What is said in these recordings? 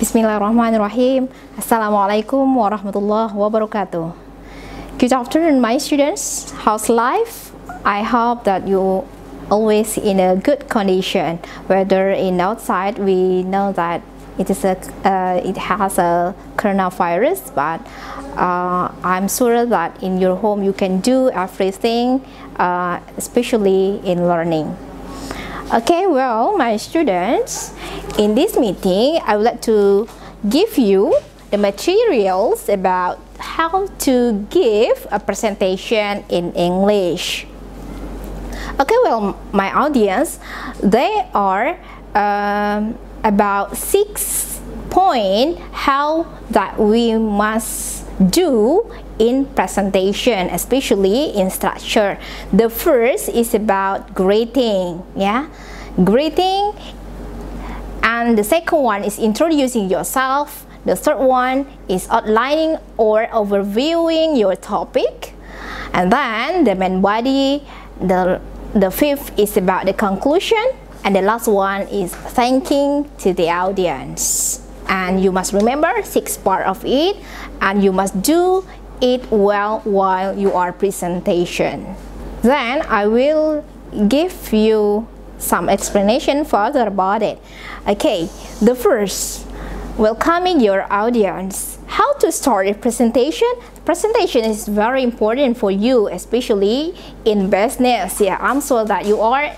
Bismillahirrahmanirrahim. Assalamualaikum warahmatullahi wabarakatuh. Good afternoon, my students. How's life? I hope that you always in a good condition. Whether in outside, we know that it has a coronavirus, but I'm sure that in your home you can do everything, especially in learning. Okay, well, my students, in this meeting, I would like to give you the materials about how to give a presentation in English. Okay, well, my audience, they are about 6 points how that we must do in presentation, especially in structure. The first is about greeting, greeting, and the second one is introducing yourself. The third one is outlining or overviewing your topic, and then the main body. The fifth is about the conclusion, and the last one is thanking to the audience. And you must remember 6 parts of it, and you must do it well while you are presentation. Then I will give you some explanation further about it. Okay, the first, welcoming your audience. How to start a presentation? Presentation is very important for you, especially in business. I'm sure that you are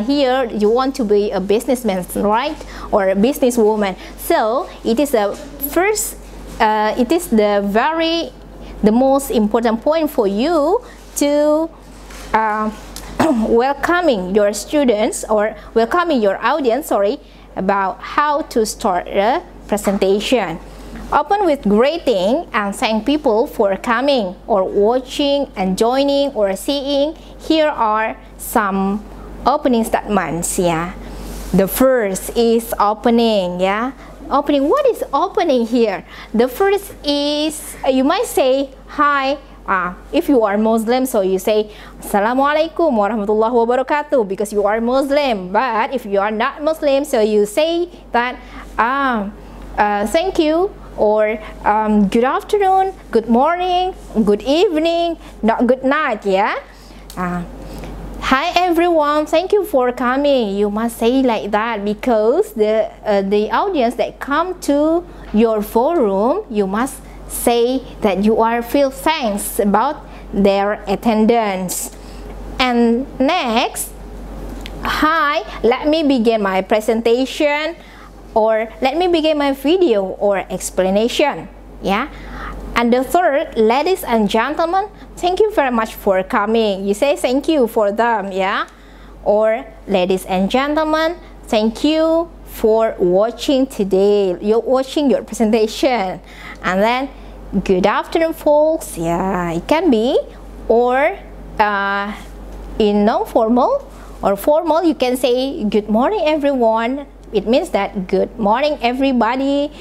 here, you want to be a businessman, right? Or a businesswoman. So it is the first, it is the most important point for you to welcoming your students or welcoming your audience, about how to start a presentation. Open with greeting and thank people for coming or watching and joining or seeing. Here are some opening statements. The first is opening. Opening. What is opening here? The first is you might say hi. If you are Muslim, so you say Assalamualaikum warahmatullahi wabarakatuh because you are Muslim. But if you are not Muslim, so you say that thank you, or good afternoon, good morning, good evening, not good night. Hi everyone, thank you for coming. You must say like that because the audience that come to your forum, you must say that you are feel thanks about their attendance. And next, hi, let me begin my presentation, or let me begin my video or explanation. And the third, ladies and gentlemen, thank you very much for coming. You say thank you for them, or ladies and gentlemen, thank you for watching today. You're watching your presentation. And then good afternoon folks, it can be, or in non-formal or formal, you can say good morning everyone. It means that good morning everybody,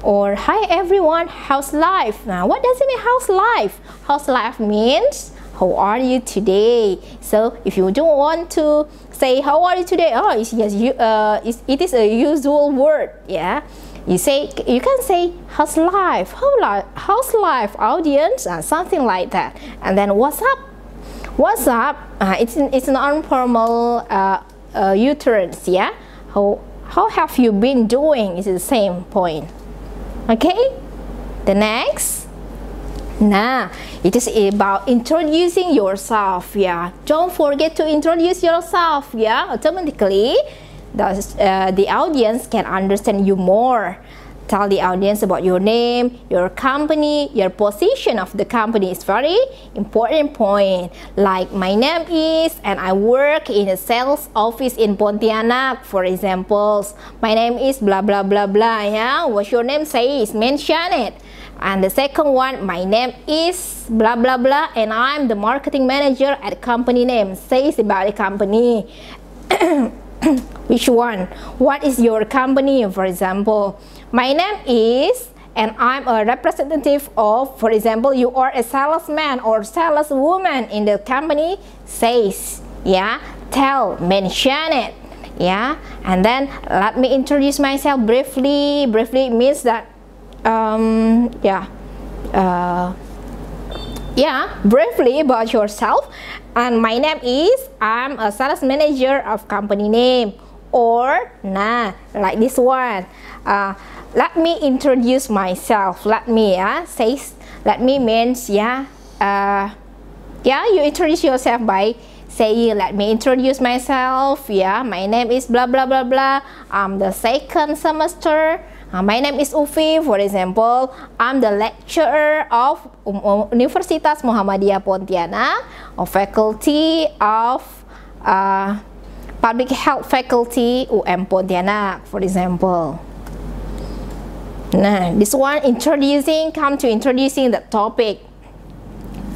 or hi everyone, how's life? Now what does it mean, how's life? How's life means how are you today? So if you don't want to say how are you today, it is a usual word. You can say how's life, how's life audience, something like that. And then what's up, it's an informal utterance. How have you been doing is the same point. Okay, the next, it is about introducing yourself. Don't forget to introduce yourself. Automatically the audience can understand you more. Tell the audience about your name, your company, your position of the company is very important point. Like my name is, and I work in a sales office in Pontianak, for example. My name is blah blah blah blah. What your name says, mention it. And the second one, my name is blah blah blah, and I'm the marketing manager at company name. Says about the company. Which one? What is your company? For example, my name is, and I'm a representative of, for example, you are a salesman or saleswoman in the company. Says, tell, mention it. yeah. And then let me introduce myself briefly. Briefly means that briefly about yourself. And my name is, I'm a sales manager of company name, or nah, like this one. Let me introduce myself. Let me let me means you introduce yourself by saying, let me introduce myself. My name is blah blah blah blah. I'm the second semester. My name is Ufi, for example. I'm the lecturer of Universitas Muhammadiyah Pontianak, or faculty of Public Health Faculty UM Pontianak, for example. Nah, this one come to introducing the topic.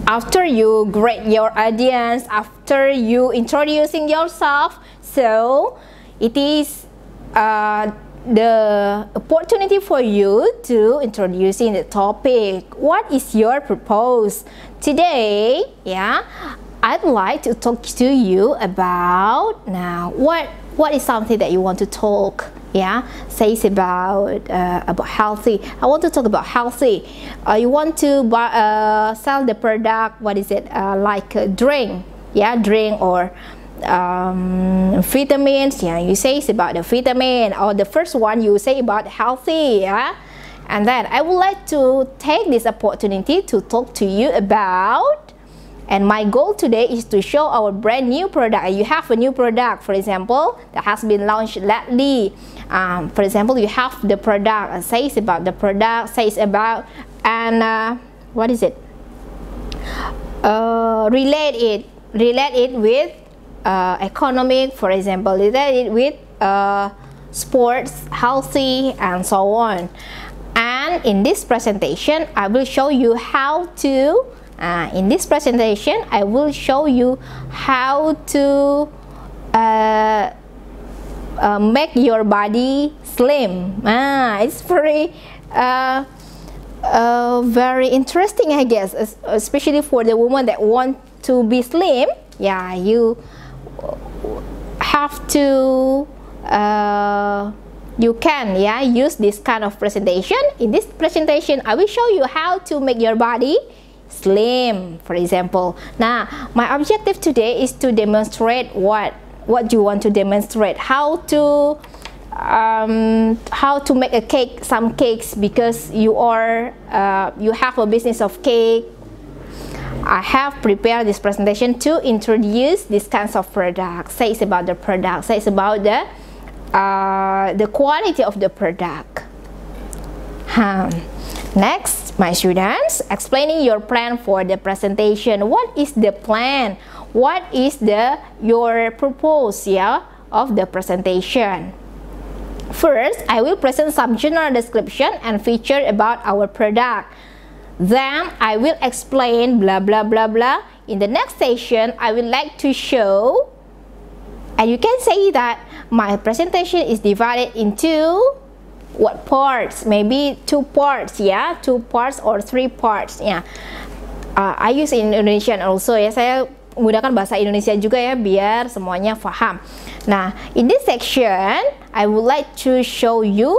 After you grade your audience, after you introducing yourself, so it is the opportunity for you to introducing the topic. What is your purpose today? I'd like to talk to you about now what is something that you want to talk. Says about healthy. I want to talk about healthy. You want to buy, sell the product. What is it? Like a drink. Drink or vitamins. You say it's about the vitamin, or the first one you say about healthy. And then I would like to take this opportunity to talk to you about, and my goal today is to show our brand new product. You have a new product, for example, that has been launched lately. For example, you have the product, says about the product, says about, and what is it? Relate it with economic, for example, relate it with sports, healthy, and so on. And in this presentation, I will show you how to make your body slim. It's very very interesting, I guess, especially for the woman that want to be slim. You have to you can use this kind of presentation. In this presentation, I will show you how to make your body slim, for example. Now, my objective today is to demonstrate what you want to demonstrate. How to make a cake, some cakes, because you have a business of cake. I have prepared this presentation to introduce these kinds of products. Says about the product, says about the quality of the product. Next, my students, explaining your plan for the presentation. What is the plan? What is your purpose of the presentation? First, I will present some general description and feature about our product. Then I will explain blah blah blah blah. In the next session, I would like to show, and you can say that my presentation is divided into what parts? Maybe 2 parts, 2 parts or 3 parts. I use in Indonesian also saya menggunakan bahasa Indonesia juga biar semuanya paham. Nah, in this section, I would like to show you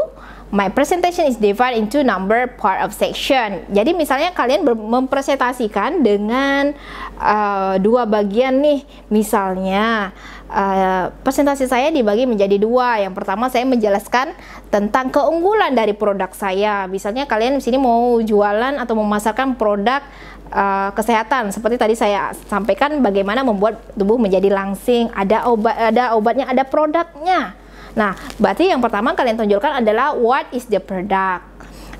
my presentation is divided into number part of section. Jadi misalnya kalian mempresentasikan dengan 2 bagian nih. Misalnya presentasi saya dibagi menjadi 2. Yang pertama saya menjelaskan tentang keunggulan dari produk saya. Misalnya kalian di sini mau jualan atau memasarkan produk kesehatan, seperti tadi saya sampaikan bagaimana membuat tubuh menjadi langsing, ada obatnya, ada produknya. Nah, berarti yang pertama kalian tunjukkan adalah what is the product,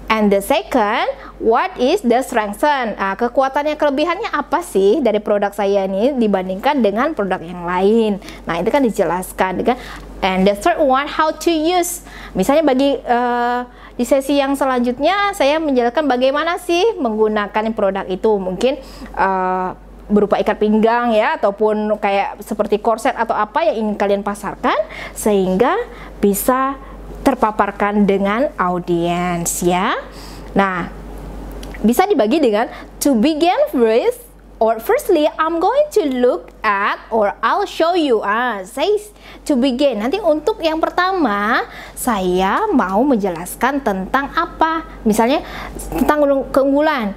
and the second, what is the strengthen. Kekuatannya, kelebihannya apa sih dari produk saya ini dibandingkan dengan produk yang lain. Nah, itu kan dijelaskan, kan? And the third one, how to use. Misalnya di sesi yang selanjutnya saya menjelaskan bagaimana sih menggunakan produk itu. Mungkin berupa ikat pinggang ataupun kayak seperti korset atau apa yang ingin kalian pasarkan sehingga bisa terpaparkan dengan audiens Nah, bisa dibagi dengan to begin with, or firstly, I'm going to look at or I'll show you. Say to begin. Nanti untuk yang pertama, saya mau menjelaskan tentang apa? Misalnya tentang keunggulan.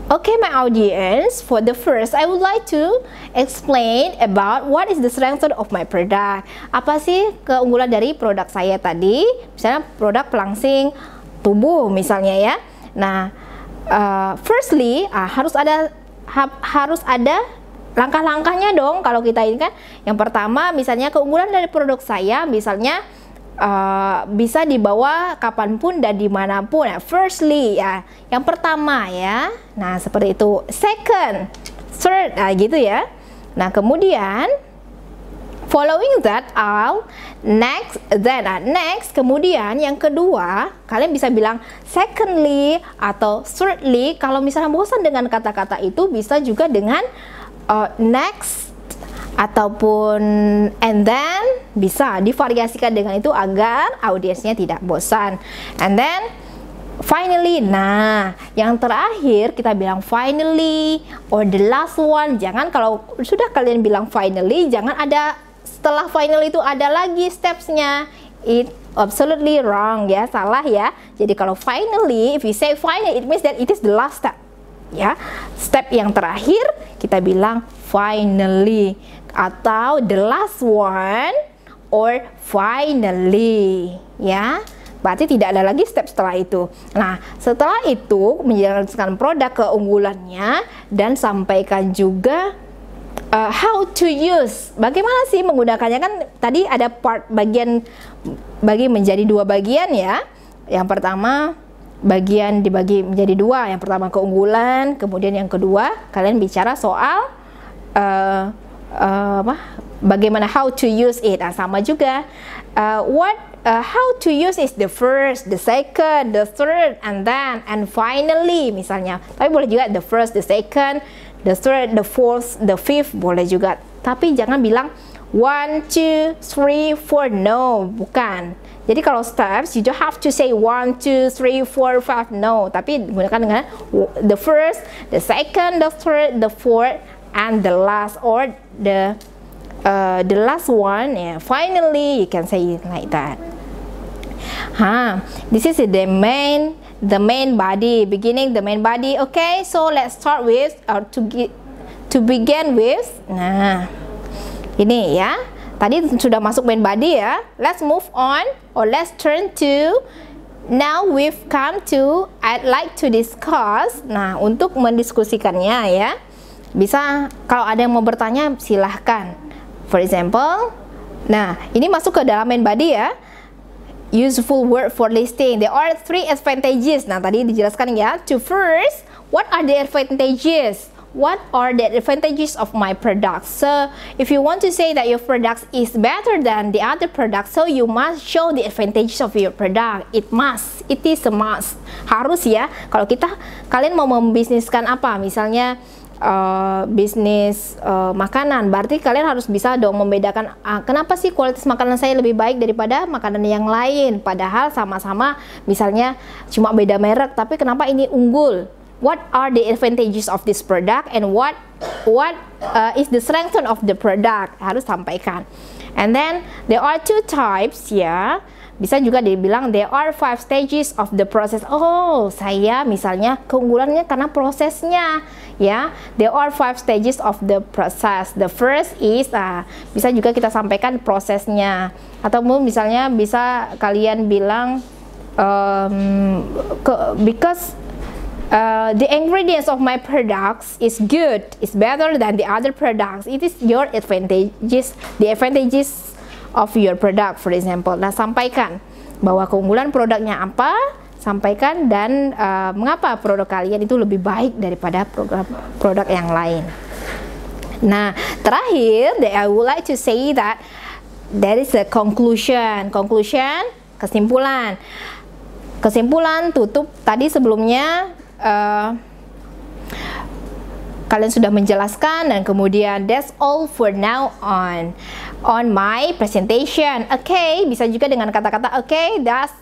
Okay, my audience, for the first, I would like to explain about what is the strength of my product. Apa sih keunggulan dari produk saya tadi? Misalnya produk pelangsing tubuh misalnya ya. Nah, firstly, harus ada langkah-langkahnya dong kalau kita ini kan. Yang pertama, misalnya keunggulan dari produk saya, misalnya bisa dibawa kapanpun dan dimanapun. Firstly ya, yang pertama ya. Nah seperti itu. Second, third, gitu ya. Nah kemudian following that, next, then next. Kemudian yang kedua, kalian bisa bilang secondly atau thirdly. Kalau misalnya bosan dengan kata-kata itu, bisa juga dengan next ataupun and then, bisa divariasikan dengan itu agar audiensnya tidak bosan. And then finally, nah yang terakhir kita bilang finally or the last one. Jangan kalau sudah kalian bilang finally, jangan ada setelah finally itu ada lagi stepsnya. It absolutely wrong ya, salah ya. Jadi kalau finally, if you say finally, it means that it is the last step ya. Step yang terakhir kita bilang finally atau the last one or finally ya. Berarti tidak ada lagi step setelah itu. Nah setelah itu menjelaskan produk keunggulannya dan sampaikan juga how to use, bagaimana sih menggunakannya. Kan tadi ada part bagian bagi menjadi dua bagian ya. Yang pertama bagian dibagi menjadi dua. Yang pertama keunggulan, kemudian yang kedua kalian bicara soal bagaimana how to use it. Sama juga how to use is the first, the second, the third, and then, and finally misalnya. Tapi boleh juga the first, the second, the third, the fourth, the fifth, boleh juga. Tapi jangan bilang 1, 2, 3, 4, no, bukan. Jadi kalau steps, you don't have to say 1, 2, 3, 4, 5, no. Tapi gunakan dengan the first, the second, the third, the fourth, and the last, or the last one. Yeah, finally, you can say it like that. This is the main body, beginning the main body. Okay, so let's start with to begin with. Nah, ini ya. Tadi sudah masuk main body ya. Let's move on or let's turn to, now we've come to I'd like to discuss. Nah, untuk mendiskusikannya ya. Bisa kalau ada yang mau bertanya silahkan. For example, nah ini masuk ke dalam main body ya. Useful word for listing. There are 3 advantages. Nah tadi dijelaskan ya. To first, what are the advantages? What are the advantages of my product? So if you want to say that your product is better than the other product, so you must show the advantages of your product. It is a must. Harus ya. Kalau kalian mau membisniskan apa? Misalnya bisnis makanan, berarti kalian harus bisa dong membedakan kenapa sih kualitas makanan saya lebih baik daripada makanan yang lain, padahal sama-sama misalnya cuma beda merek, tapi kenapa ini unggul. What are the advantages of this product and what is the strength of the product, harus sampaikan. And then there are 2 types ya. Bisa juga dibilang there are 5 stages of the process. Oh, saya misalnya keunggulannya karena prosesnya ya. There are 5 stages of the process. The first is bisa juga kita sampaikan prosesnya. Atau misalnya bisa kalian bilang because the ingredients of my products is good, is better than the other products. It is your advantages, the advantages of your product, for example. Nah, sampaikan bahwa keunggulan produknya apa, sampaikan dan mengapa produk kalian itu lebih baik daripada produk yang lain. Nah, terakhir, I would like to say that there is a conclusion. Conclusion, kesimpulan. Kesimpulan tutup tadi sebelumnya kalian sudah menjelaskan, dan kemudian that's all for now on my presentation. Okay, bisa juga dengan kata-kata okay, that's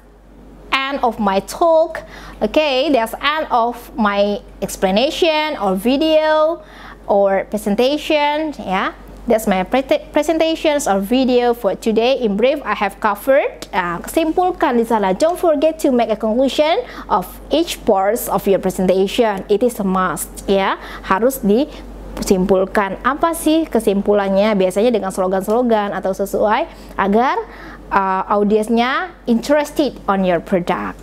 end of my talk. Okay, that's end of my explanation or video. or presentation, yeah. That's my presentations or video for today. In brief, I have covered. Kesimpulkan di sana. Don't forget to make a conclusion of each part of your presentation. It is a must, ya. Harus disimpulkan. Apa sih kesimpulannya? Biasanya dengan slogan-slogan atau sesuai agar audiensnya interested on your product.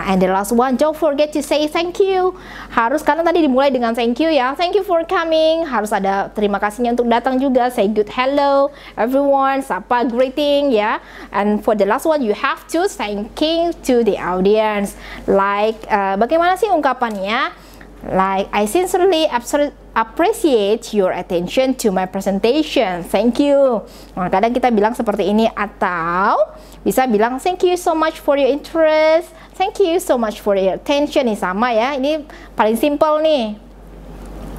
And the last one, don't forget to say thank you. Harus, karena tadi dimulai dengan thank you ya. Thank you for coming. Harus ada terima kasihnya untuk datang juga. Say good hello everyone, sapa, greeting ya. And for the last one, you have to thanking to the audience. Like bagaimana sih ungkapannya? Like, I sincerely appreciate your attention to my presentation. Thank you. Nah, kadang kita bilang seperti ini, atau bisa bilang thank you so much for your interest. Thank you so much for your attention. Ini sama ya. Ini paling simple nih.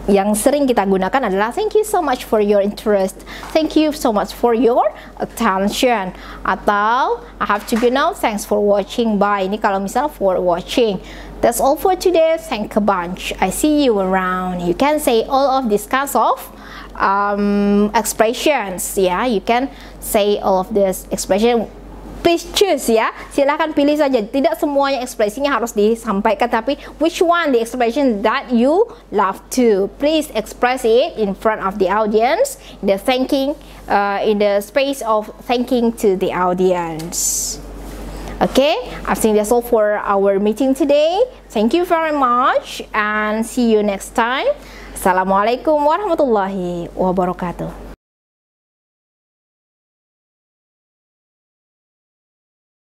Yang sering kita gunakan adalah thank you so much for your interest. Thank you so much for your attention. Atau I have to go now. Thanks for watching. Bye. Ini kalau misal for watching. That's all for today. Thank a bunch. I see you around. You can say all of these kinds of expressions. Yeah, you can say all of this expression. Please choose ya. Silahkan pilih saja. Tidak semuanya ekspresinya harus disampaikan, tapi which one the expression that you love to. Please express it in front of the audience. In the space of thanking to the audience. Okay, I think that's all for our meeting today. Thank you very much and see you next time. Assalamualaikum warahmatullahi wabarakatuh.